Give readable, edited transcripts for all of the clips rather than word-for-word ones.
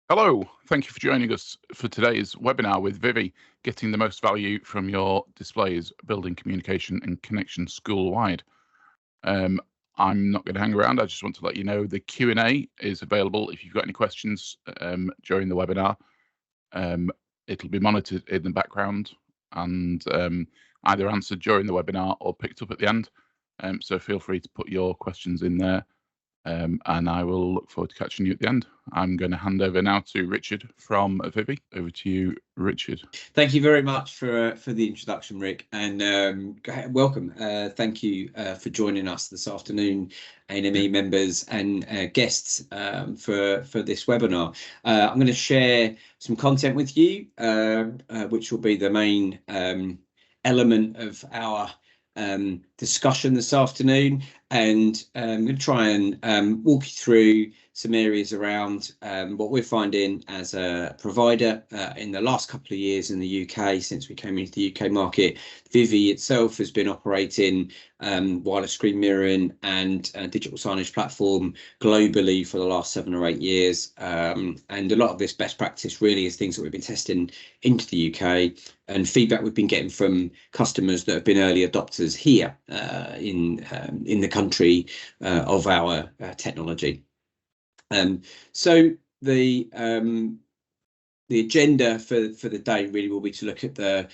Hello, thank you for joining us for today's webinar with Vivi, getting the most value from your displays, building communication and connection school-wide. I'm not going to hang around. I just want to let you know the Q&A is available if you've got any questions during the webinar. It'll be monitored in the background and either answered during the webinar or picked up at the end. So feel free to put your questions in there. And I will look forward to catching you at the end. I'm going to hand over now to Richard from Vivi. Over to you, Richard. Thank you very much for the introduction, Rick, and welcome. Thank you for joining us this afternoon, ANME members and guests for this webinar. I'm going to share some content with you, which will be the main element of our discussion this afternoon, and I'm going to try and walk you through some areas around what we're finding as a provider in the last couple of years in the UK. Since we came into the UK market, Vivi itself has been operating wireless screen mirroring and digital signage platform globally for the last 7 or 8 years, and a lot of this best practice really is things that we've been testing into the UK and feedback we've been getting from customers that have been early adopters here in the country of our technology. So the agenda for the day really will be to look at the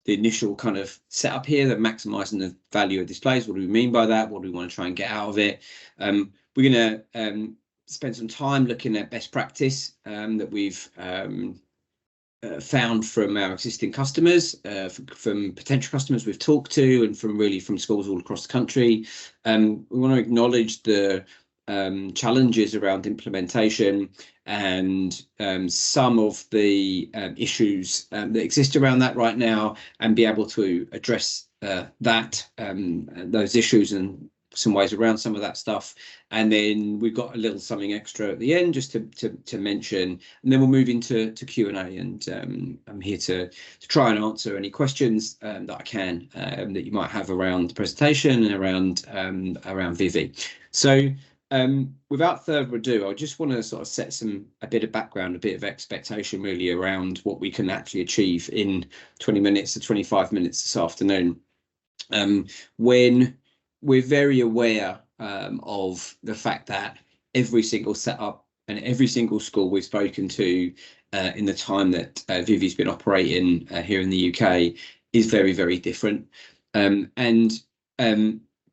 initial kind of setup here, the maximising the value of displays. What do we mean by that? What do we want to try and get out of it? We're going to spend some time looking at best practice that we've found from our existing customers, from potential customers we've talked to, and from schools all across the country. We want to acknowledge the challenges around implementation and some of the issues that exist around that right now, and be able to address those issues and some ways around some of that stuff. And then we've got a little something extra at the end just to mention, and then we'll move into Q&A, and I'm here to try and answer any questions that I can that you might have around the presentation and around Vivi. So without further ado, I just want to sort of set a bit of background, a bit of expectation really around what we can actually achieve in 20 minutes to 25 minutes this afternoon. When we're very aware of the fact that every single setup and every single school we've spoken to in the time that Vivi's been operating here in the UK is very, very different.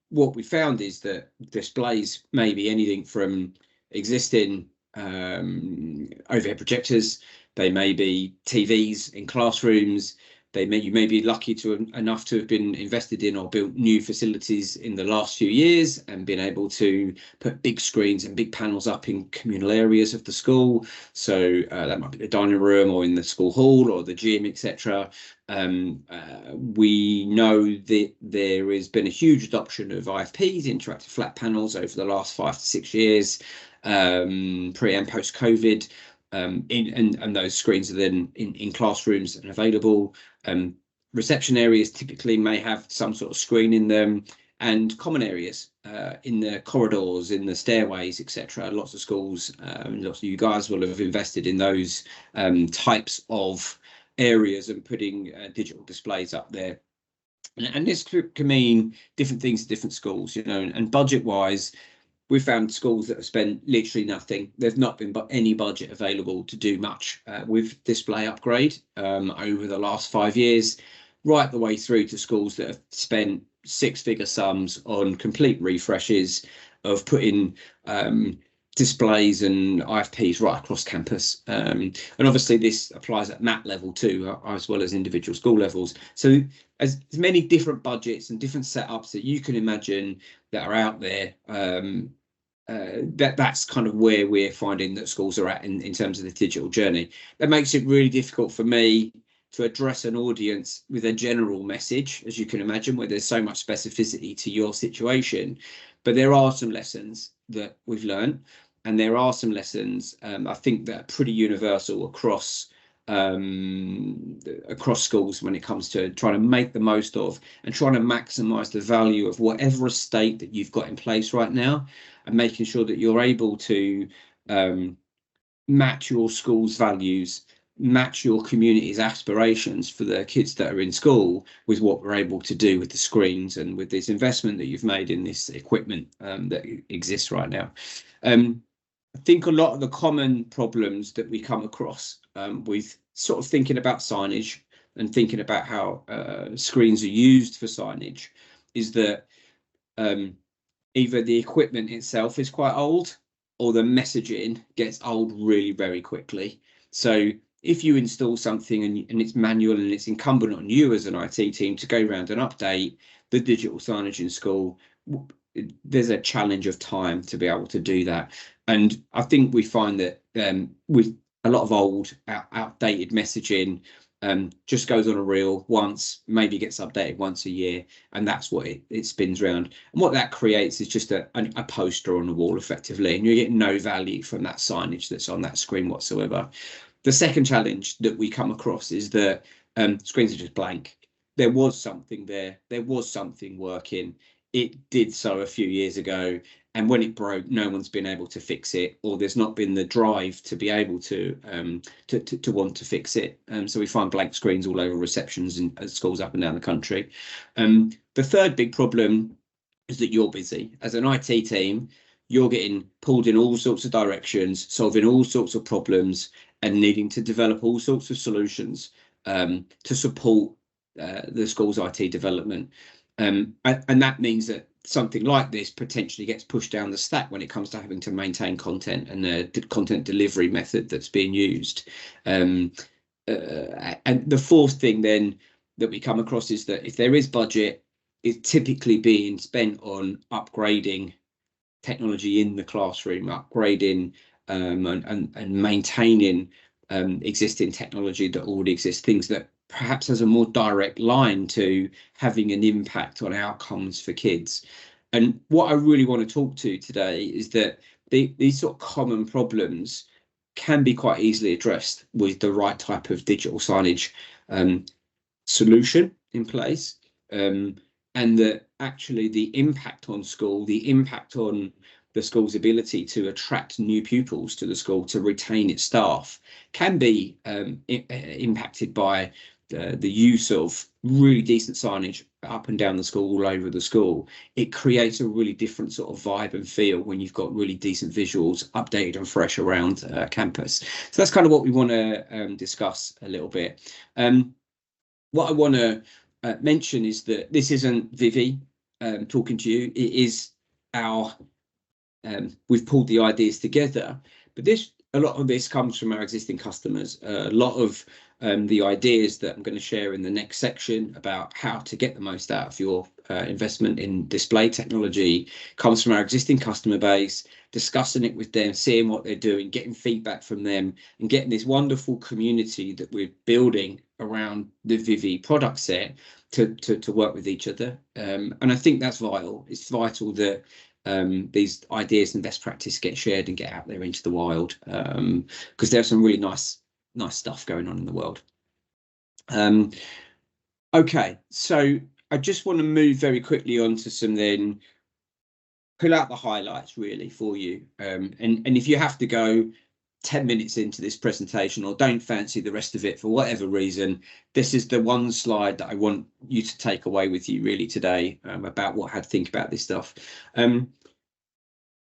What we found is that displays may be anything from existing overhead projectors, they may be TVs in classrooms, you may be lucky enough to have been invested in or built new facilities in the last few years and been able to put big screens and big panels up in communal areas of the school. So that might be the dining room or in the school hall or the gym, etc. We know that there has been a huge adoption of IFPs, interactive flat panels, over the last 5 to 6 years, pre and post COVID. And those screens are then in classrooms and available. Reception areas typically may have some sort of screen in them, and common areas in the corridors, in the stairways, etc. Lots of schools, lots of you guys will have invested in those types of areas and putting digital displays up there. And this can mean different things to different schools, and budget-wise, we've found schools that have spent literally nothing. There's not been any budget available to do much with display upgrade over the last 5 years, right the way through to schools that have spent 6-figure sums on complete refreshes of putting displays and IFPs right across campus. And obviously this applies at MAT level too, as well as individual school levels. So as many different budgets and different setups that you can imagine that are out there, that's kind of where we're finding that schools are at in terms of the digital journey. That makes it really difficult for me to address an audience with a general message, as you can imagine, where there's so much specificity to your situation. But there are some lessons that we've learned, and there are some lessons I think that are pretty universal across schools when it comes to trying to make the most of and trying to maximize the value of whatever estate that you've got in place right now, and making sure that you're able to match your school's values, match your community's aspirations for the kids that are in school with what we're able to do with the screens and with this investment that you've made in this equipment that exists right now. I think a lot of the common problems that we come across with sort of thinking about signage and thinking about how screens are used for signage is that either the equipment itself is quite old or the messaging gets old really very quickly. So if you install something and it's manual and it's incumbent on you as an IT team to go around and update the digital signage in school, there's a challenge of time to be able to do that. And I think we find that with a lot of old, outdated messaging, just goes on a reel once, maybe gets updated once a year, and that's what it spins around. And what that creates is just a poster on the wall, effectively, and you get no value from that signage that's on that screen whatsoever. The second challenge that we come across is that screens are just blank. There was something there. There was something working. It did so a few years ago, and when it broke, no one's been able to fix it, or there's not been the drive to be able to want to fix it. So we find blank screens all over receptions in schools up and down the country. The third big problem is that you're busy. As an IT team, you're getting pulled in all sorts of directions, solving all sorts of problems, and needing to develop all sorts of solutions to support the school's IT development. And that means that something like this potentially gets pushed down the stack when it comes to having to maintain content and the content delivery method that's being used. And the fourth thing then that we come across is that if there is budget, it's typically being spent on upgrading technology in the classroom, upgrading and maintaining existing technology that already exists, things that perhaps has a more direct line to having an impact on outcomes for kids. And what I really want to talk to today is that these sort of common problems can be quite easily addressed with the right type of digital signage solution in place, and that actually the impact on school, the impact on the school's ability to attract new pupils to the school, to retain its staff, can be impacted by the use of really decent signage up and down the school, all over the school. It creates a really different sort of vibe and feel when you've got really decent visuals, updated and fresh around campus. So that's kind of what we want to discuss a little bit. What I want to mention is that this isn't Vivi talking to you. It is our we've pulled the ideas together, but a lot of this comes from our existing customers. A lot of the ideas that I'm going to share in the next section about how to get the most out of your investment in display technology comes from our existing customer base, discussing it with them, seeing what they're doing, getting feedback from them, and getting this wonderful community that we're building around the Vivi product set to work with each other. And I think that's vital. It's vital that these ideas and best practice get shared and get out there into the wild, because there's some really nice stuff going on in the world. Okay, so I just want to move very quickly on to some, then pull out the highlights really for you, and if you have to go 10 minutes into this presentation or don't fancy the rest of it for whatever reason, this is the one slide that I want you to take away with you really today, about how to think about this stuff.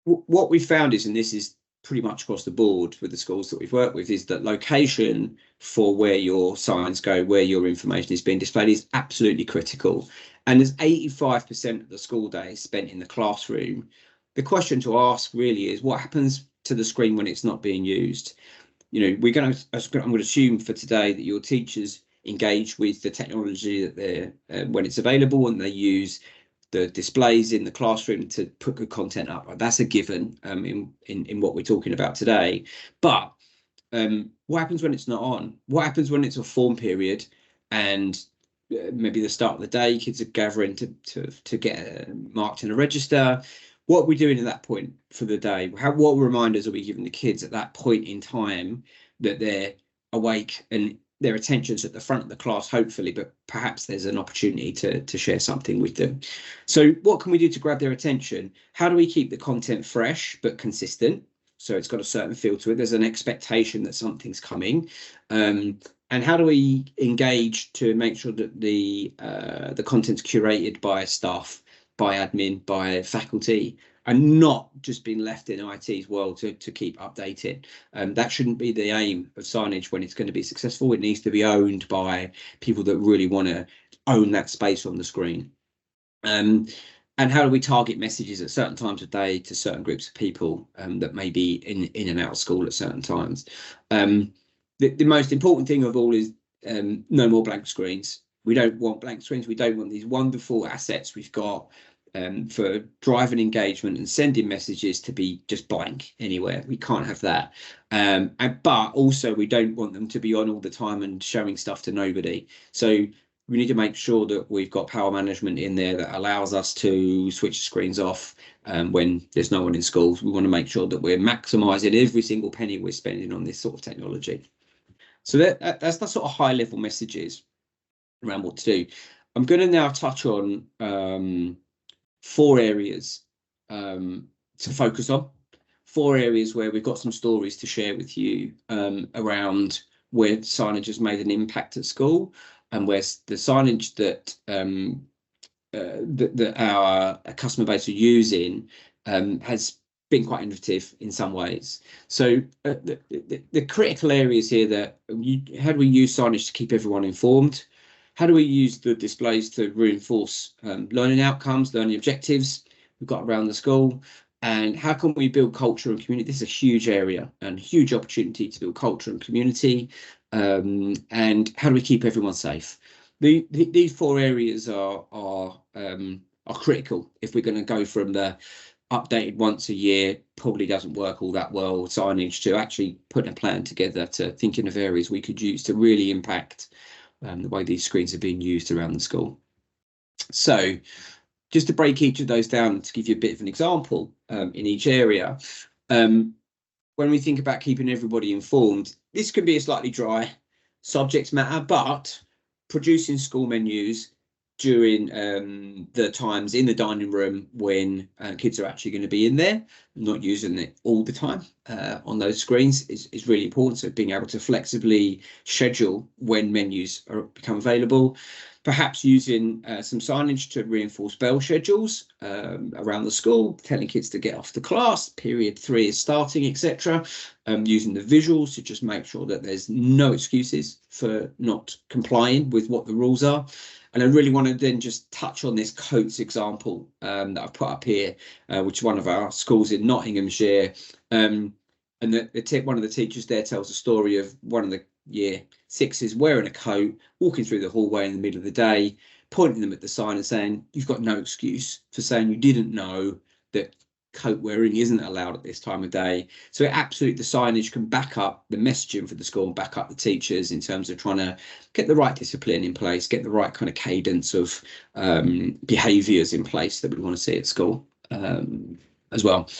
What we found is, and this is pretty much across the board with the schools that we've worked with, is that location for where your signs go, where your information is being displayed, is absolutely critical. And as 85% of the school day is spent in the classroom, the question to ask really is, what happens to the screen when it's not being used? You know, I'm going to assume for today that your teachers engage with the technology that they're when it's available, and they use the displays in the classroom to put good content up. That's a given in what we're talking about today. But what happens when it's not on? What happens when it's a form period and maybe the start of the day, kids are gathering to get marked in a register? What are we doing at that point for the day? What reminders are we giving the kids at that point in time that they're awake and their attention's at the front of the class, hopefully, but perhaps there's an opportunity to share something with them? So what can we do to grab their attention? How do we keep the content fresh but consistent? So it's got a certain feel to it. There's an expectation that something's coming. And how do we engage to make sure that the content's curated by staff, by admin, by faculty, and not just being left in IT's world to keep updated? That shouldn't be the aim of signage when it's going to be successful. It needs to be owned by people that really want to own that space on the screen. And how do we target messages at certain times of day to certain groups of people that may be in and out of school at certain times? The most important thing of all is no more blank screens. We don't want blank screens. We don't want these wonderful assets we've got for driving engagement and sending messages to be just blank anywhere. We can't have that. But also we don't want them to be on all the time and showing stuff to nobody. So we need to make sure that we've got power management in there that allows us to switch screens off when there's no one in schools. We want to make sure that we're maximising every single penny we're spending on this sort of technology. So that's the sort of high level messages around what to do. I'm going to now touch on 4 areas to focus on, 4 areas where we've got some stories to share with you around where signage has made an impact at school, and where the signage that that our customer base are using has been quite innovative in some ways. So the critical areas here that how do we use signage to keep everyone informed? How do we use the displays to reinforce learning outcomes, learning objectives we've got around the school? And how can we build culture and community? This is a huge area and huge opportunity to build culture and community. And how do we keep everyone safe? These 4 areas are critical if we're going to go from the updated once a year, probably doesn't work all that well, signage, to actually putting a plan together, to thinking of areas we could use to really impact the way these screens are being used around the school. So just to break each of those down, to give you a bit of an example in each area, when we think about keeping everybody informed, this could be a slightly dry subject matter, but producing school menus during the times in the dining room when kids are actually going to be in there, not using it all the time on those screens is really important. So being able to flexibly schedule when menus become available, perhaps using some signage to reinforce bell schedules around the school, telling kids to get off the class, period 3 is starting, etc. Using the visuals to just make sure that there's no excuses for not complying with what the rules are. And I really want to then just touch on this Coates example that I've put up here, which is one of our schools in Nottinghamshire. And one of the teachers there tells a story of one of the year 6s wearing a coat, walking through the hallway in the middle of the day, pointing them at the sign and saying, "You've got no excuse for saying you didn't know that coat wearing isn't allowed at this time of day." So absolutely, the signage can back up the messaging for the school and back up the teachers in terms of trying to get the right discipline in place, get the right kind of cadence of behaviours in place that we want to see at school as well.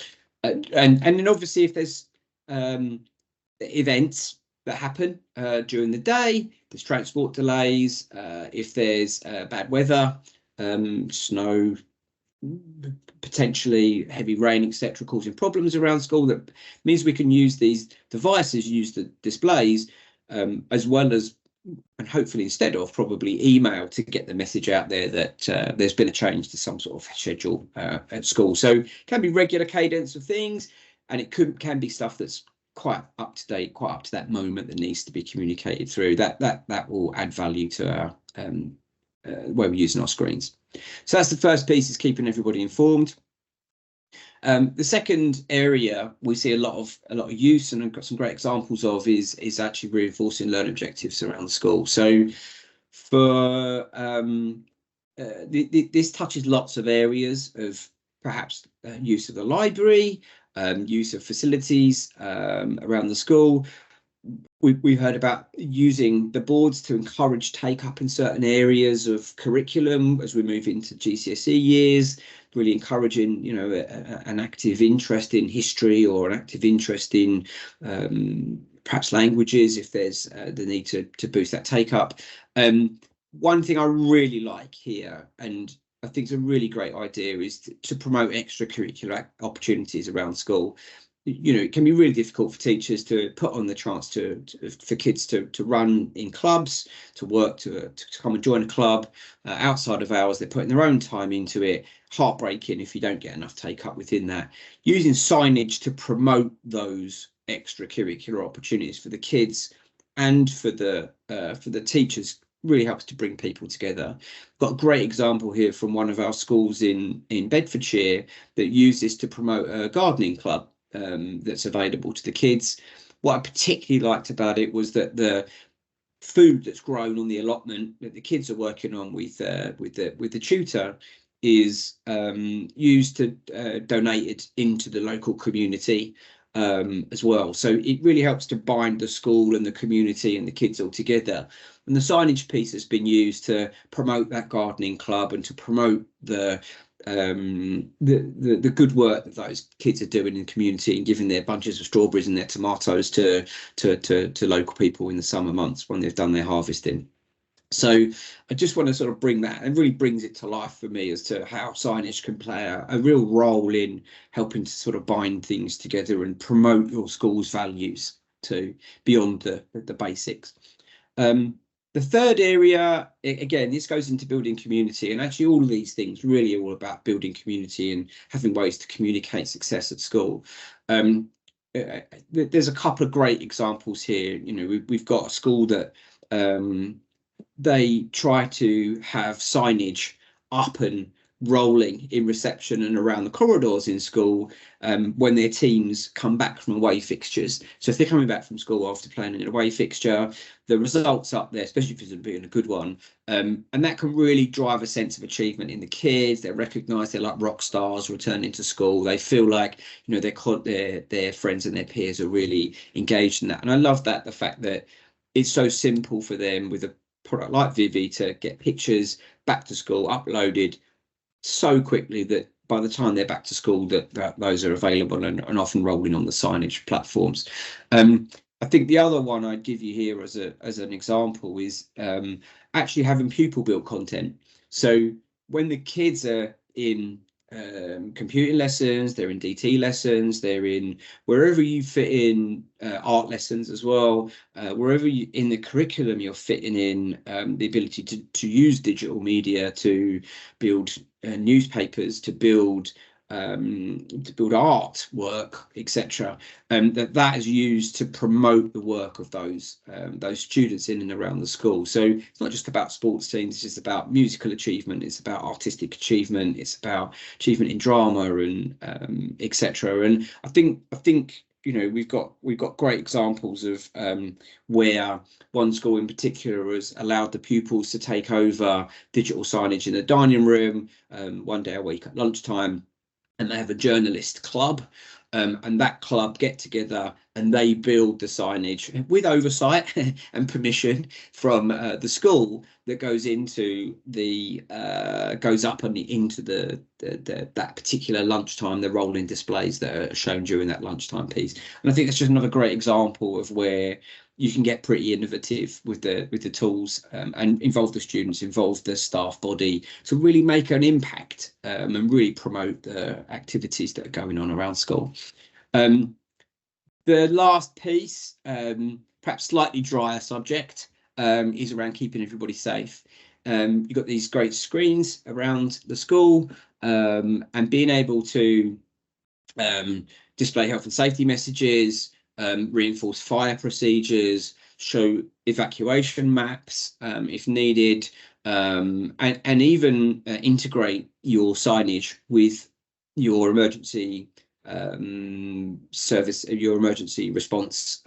And then obviously if there's events that happen during the day, there's transport delays, if there's bad weather, snow, potentially heavy rain, etc., causing problems around school, that means we can use these devices, use the displays, as well as, and hopefully instead of, probably email to get the message out there that there's been a change to some sort of schedule at school. So it can be regular cadence of things, and it can be stuff that's quite up to date, quite up to that moment, that needs to be communicated through. That will add value to our where we're using our screens. So that's the first piece, is keeping everybody informed. The second area we see a lot of use, and I've got some great examples of, is actually reinforcing learning objectives around the school. So for this touches lots of areas of perhaps use of the library, use of facilities around the school. We've heard about using the boards to encourage take up in certain areas of curriculum as we move into GCSE years, really encouraging, you know, an active interest in history, or an active interest in perhaps languages if there's the need to boost that take up. One thing I really like here, and I think it's a really great idea, is to promote extracurricular opportunities around school. it can be really difficult for teachers to put on the chance for kids to run in clubs, to work, to come and join a club outside of hours. They're putting their own time into it. Heartbreaking if you don't get enough take up within that. Using signage to promote those extracurricular opportunities for the kids and for the teachers really helps to bring people together. Got a great example here from one of our schools in Bedfordshire that used this to promote a gardening club that's available to the kids. What I particularly liked about it was that the food that's grown on the allotment that the kids are working on with the tutor is used to donated into the local community as well. So it really helps to bind the school and the community and the kids all together. And the signage piece has been used to promote that gardening club and to promote the good work that those kids are doing in the community and giving their bunches of strawberries and their tomatoes to local people in the summer months when they've done their harvesting. So I just want to sort of bring that, and really brings it to life for me as to how signage can play a real role in helping to sort of bind things together and promote your school's values to beyond the basics. The third area, again, this goes into building community, and actually all of these things really are all about building community and having ways to communicate success at school. There's a couple of great examples here. We've got a school that they try to have signage up and rolling in reception and around the corridors in school when their teams come back from away fixtures. So if they're coming back from school after playing an away fixture, the results up there, especially if it's being a good one, and that can really drive a sense of achievement in the kids. They're recognised, they're like rock stars returning to school. They feel like their friends and their peers are really engaged in that. And I love that, the fact that it's so simple for them with a product like Vivi to get pictures back to school uploaded so quickly that by the time they're back to school that those are available and often rolling on the signage platforms. I think the other one I'd give you here as an example is actually having pupil built content. So when the kids are in computing lessons, they're in DT lessons, they're in wherever you fit in art lessons as well, wherever in the curriculum you're fitting in the ability to use digital media to build newspapers, to build artwork, etc. That is used to promote the work of those students in and around the school. So it's not just about sports teams, it's just about musical achievement, it's about artistic achievement, it's about achievement in drama and etc. And I think we've got great examples of where one school in particular has allowed the pupils to take over digital signage in the dining room one day a week at lunchtime. And they have a journalist club, and that club get together and they build the signage with oversight and permission from the school that goes into goes up and into that particular lunchtime, the rolling displays that are shown during that lunchtime piece. And I think that's just another great example of where you can get pretty innovative with the tools and involve the students, involve the staff body to really make an impact and really promote the activities that are going on around school. The last piece, perhaps slightly drier subject, is around keeping everybody safe. You've got these great screens around the school and being able to display health and safety messages, reinforce fire procedures, show evacuation maps if needed, and even integrate your signage with your emergency service, your emergency response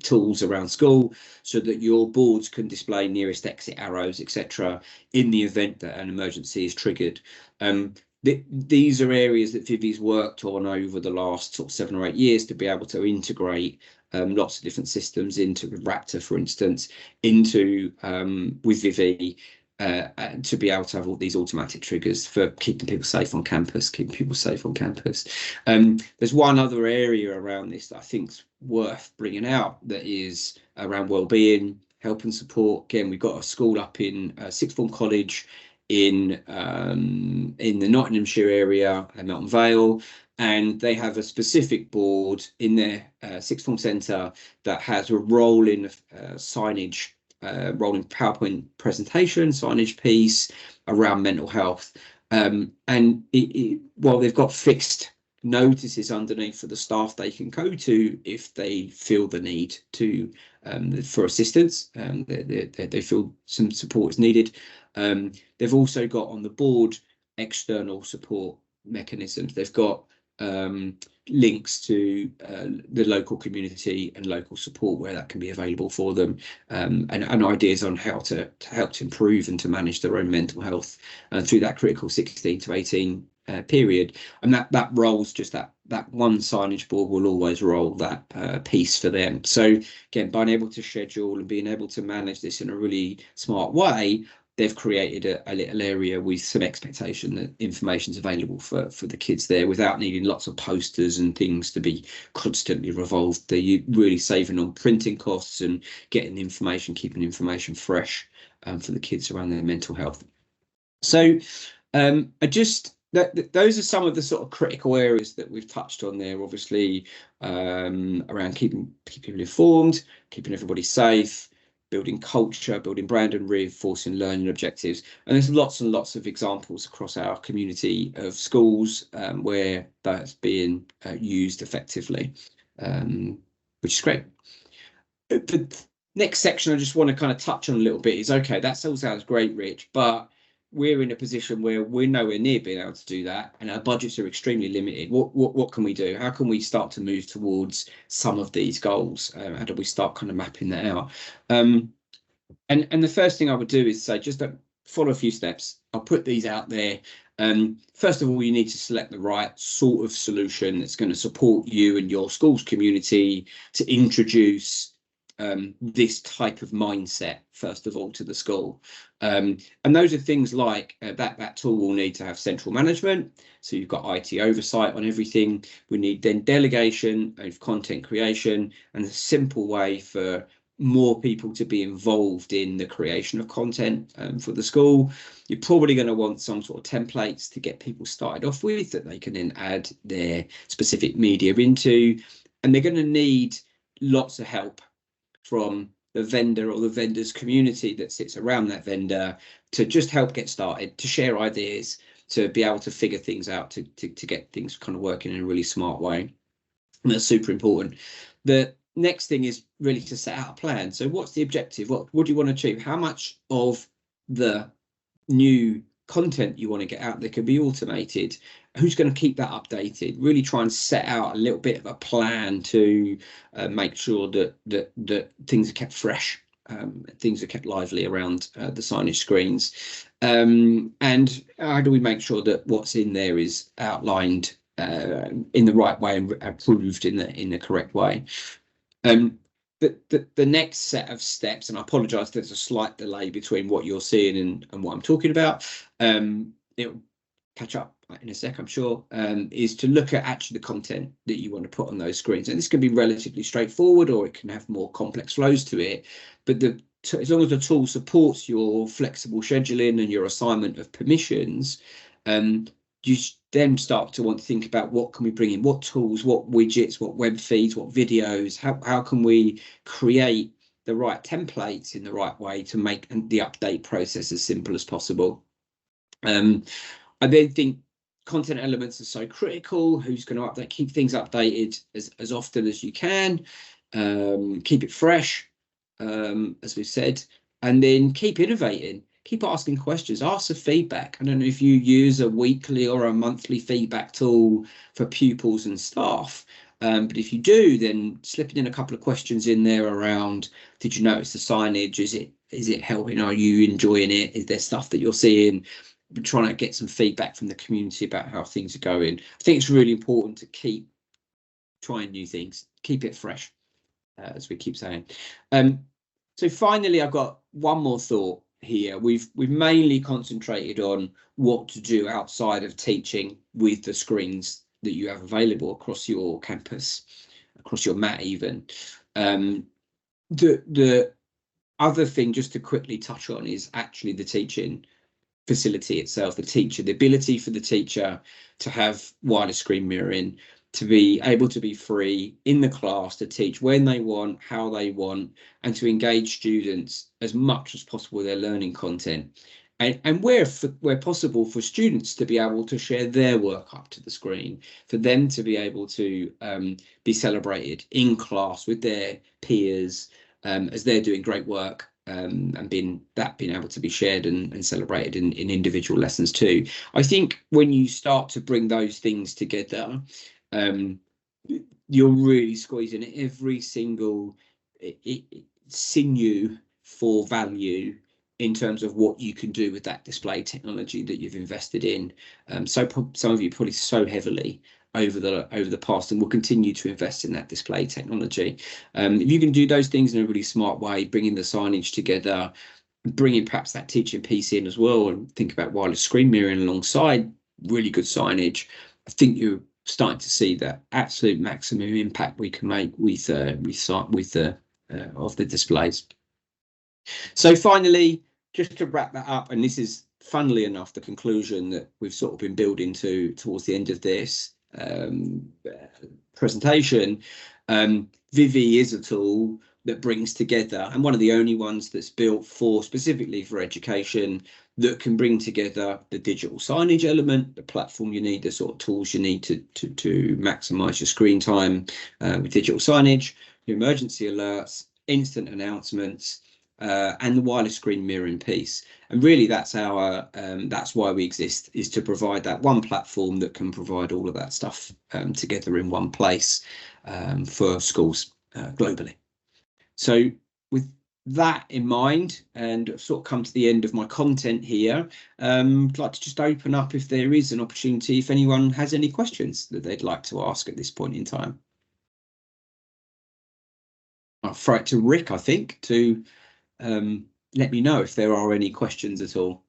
tools around school, so that your boards can display nearest exit arrows, etc., in the event that an emergency is triggered. These are areas that Vivi's worked on over the last sort of 7 or 8 years to be able to integrate lots of different systems into Raptor, for instance, into with Vivi to be able to have all these automatic triggers for keeping people safe on campus, There's one other area around this that I think's worth bringing out, that is around wellbeing, help and support. Again, we've got a school up in Sixth Form College in the Nottinghamshire area, Melton Vale, and they have a specific board in their sixth form centre that has a rolling signage, rolling PowerPoint presentation signage piece around mental health. And while they've got fixed notices underneath for the staff they can go to if they feel the need to for assistance, they feel some support is needed. They've also got on the board external support mechanisms. They've got links to the local community and local support where that can be available for them, and ideas on how to help to improve and to manage their own mental health through that critical 16 to 18 period. And that rolls, just that one signage board will always roll that piece for them. So again, being able to schedule and being able to manage this in a really smart way, they've created a little area with some expectation that information is available for the kids there without needing lots of posters and things to be constantly revolved. They're really saving on printing costs and getting the information, keeping information fresh for the kids around their mental health. So those are some of the sort of critical areas that we've touched on there, obviously, around keeping people informed, keeping everybody safe, building culture, building brand, and reinforcing learning objectives. And there's lots and lots of examples across our community of schools where that's being used effectively, which is great. The next section I just want to kind of touch on a little bit is, okay, that all sounds great, Rich, but we're in a position where we're nowhere near being able to do that, and our budgets are extremely limited. What can we do? How can we start to move towards some of these goals? How do we start kind of mapping that out? And the first thing I would do is say, just follow a few steps. I'll put these out there. First of all, you need to select the right sort of solution that's going to support you and your school's community to introduce this type of mindset, first of all, to the school. And those are things like that tool will need to have central management. So you've got IT oversight on everything. We need then delegation of content creation and a simple way for more people to be involved in the creation of content for the school. You're probably going to want some sort of templates to get people started off with that they can then add their specific media into. And they're going to need lots of help from the vendor or the vendor's community that sits around that vendor to just help get started, to share ideas, to be able to figure things out, to get things kind of working in a really smart way. And that's super important. The next thing is really to set out a plan. So what's the objective? What do you want to achieve? How much of the new content you want to get out there can be automated? Who's going to keep that updated? Really try and set out a little bit of a plan to make sure that things are kept fresh, things are kept lively around the signage screens. And how do we make sure that what's in there is outlined in the right way and approved in the correct way? The next set of steps, and I apologise, there's a slight delay between what you're seeing and what I'm talking about. It'll catch up in a sec, I'm sure, is to look at actually the content that you want to put on those screens. And this can be relatively straightforward, or it can have more complex flows to it. But as long as the tool supports your flexible scheduling and your assignment of permissions, you then start to want to think about what can we bring in, what tools, what widgets, what web feeds, what videos, how can we create the right templates in the right way to make the update process as simple as possible. I then think content elements are so critical. Who's going to update? Keep things updated as often as you can. Keep it fresh, as we've said, and then keep innovating. Keep asking questions, ask for feedback. I don't know if you use a weekly or a monthly feedback tool for pupils and staff, but if you do, then slipping in a couple of questions in there around, did you notice the signage? Is it helping? Are you enjoying it? Is there stuff that you're seeing? We're trying to get some feedback from the community about how things are going. I think it's really important to keep trying new things, keep it fresh, as we keep saying. So finally, I've got one more thought here. We've mainly concentrated on what to do outside of teaching with the screens that you have available across your campus, across your mat even. The other thing just to quickly touch on is actually the teaching. facility itself, the teacher, the ability for the teacher to have wireless screen mirroring, to be able to be free in the class to teach when they want, how they want, and to engage students as much as possible with their learning content. And where possible, for students to be able to share their work up to the screen, for them to be able to be celebrated in class with their peers as they're doing great work, and being able to be shared and celebrated in individual lessons too. I think when you start to bring those things together, you're really squeezing every single sinew for value in terms of what you can do with that display technology that you've invested in. So some of you probably so heavily over the past, and will continue to invest in that display technology. If you can do those things in a really smart way, bringing the signage together, bringing perhaps that teaching piece in as well, and think about wireless screen mirroring alongside really good signage, I think you're starting to see the absolute maximum impact we can make with the displays. So finally, just to wrap that up, and this is funnily enough the conclusion that we've sort of been building towards the end of this presentation, Vivi is a tool that brings together, and one of the only ones that's built specifically for education, that can bring together the digital signage element, the platform you need, the sort of tools you need to maximize your screen time with digital signage, your emergency alerts, instant announcements, and the wireless screen mirroring piece. And really that's why we exist, is to provide that one platform that can provide all of that stuff together in one place for schools globally. So with that in mind, and sort of come to the end of my content here, I'd like to just open up if there is an opportunity, if anyone has any questions that they'd like to ask at this point in time. I'll throw it to Rick, I think, to let me know if there are any questions at all.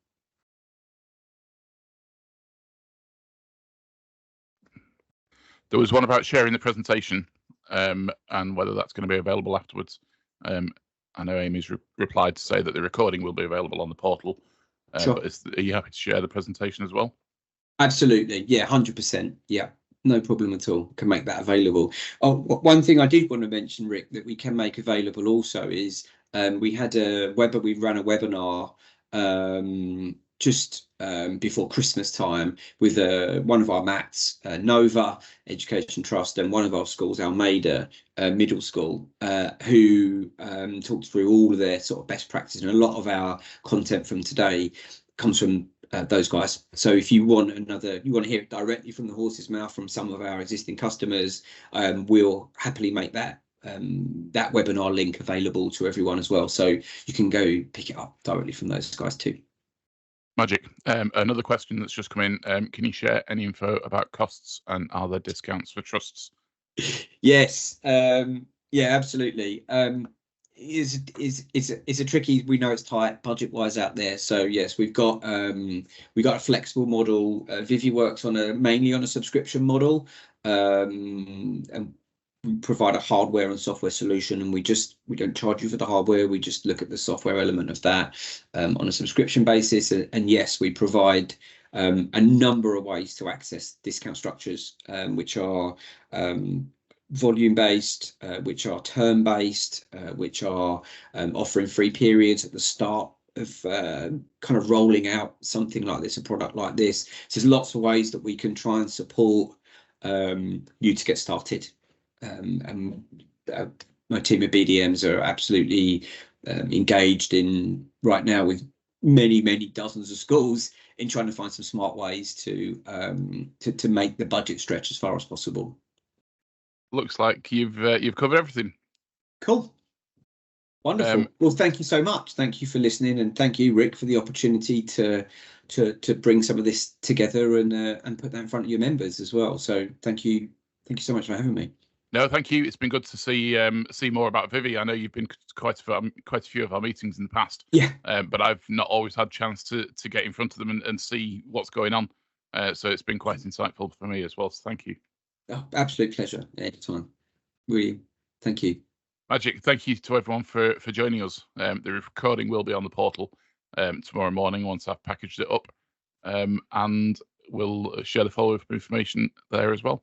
There was one about sharing the presentation and whether that's going to be available afterwards. I know Amy's replied to say that the recording will be available on the portal. Sure. But are you happy to share the presentation as well? Absolutely. Yeah, 100%. Yeah, no problem at all. Can make that available. Oh, one thing I did want to mention, Rick, that we can make available also is we ran a webinar just before Christmas time with one of our MATs, Nova Education Trust, and one of our schools, Almeida Middle School, who talked through all of their sort of best practice, and a lot of our content from today comes from those guys. So if you want to hear it directly from the horse's mouth from some of our existing customers, we'll happily make that webinar link available to everyone as well, so you can go pick it up directly from those guys too. Magic. Another question that's just come in, can you share any info about costs, and are there discounts for trusts? Yes, yeah, absolutely. It's a tricky, we know it's tight budget wise out there, so yes, we've got a flexible model. Vivi works mainly on a subscription model, and we provide a hardware and software solution, and we don't charge you for the hardware, we just look at the software element of that on a subscription basis. And yes, we provide a number of ways to access discount structures, which are volume based, which are term based, which are offering free periods at the start of kind of rolling out something like this, a product like this. So there's lots of ways that we can try and support you to get started. And my team of BDMs are absolutely engaged in right now with many dozens of schools in trying to find some smart ways to make the budget stretch as far as possible. Looks like you've covered everything. Cool. Wonderful. Well, thank you so much. Thank you for listening, and thank you, Rick, for the opportunity to bring some of this together and put that in front of your members as well. So thank you so much for having me. No, thank you. It's been good to see more about Vivi. I know you've been quite a few of our meetings in the past. Yeah. But I've not always had a chance to get in front of them and see what's going on. So it's been quite insightful for me as well. So thank you. Oh, absolute pleasure. Anytime. Really. Thank you. Magic. Thank you to everyone for joining us. The recording will be on the portal. tomorrow morning once I've packaged it up, and we'll share the follow-up information there as well.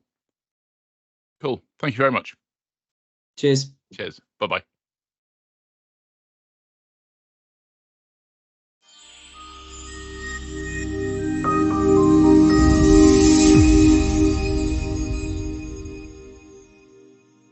Cool. Thank you very much. Cheers. Cheers. Bye-bye.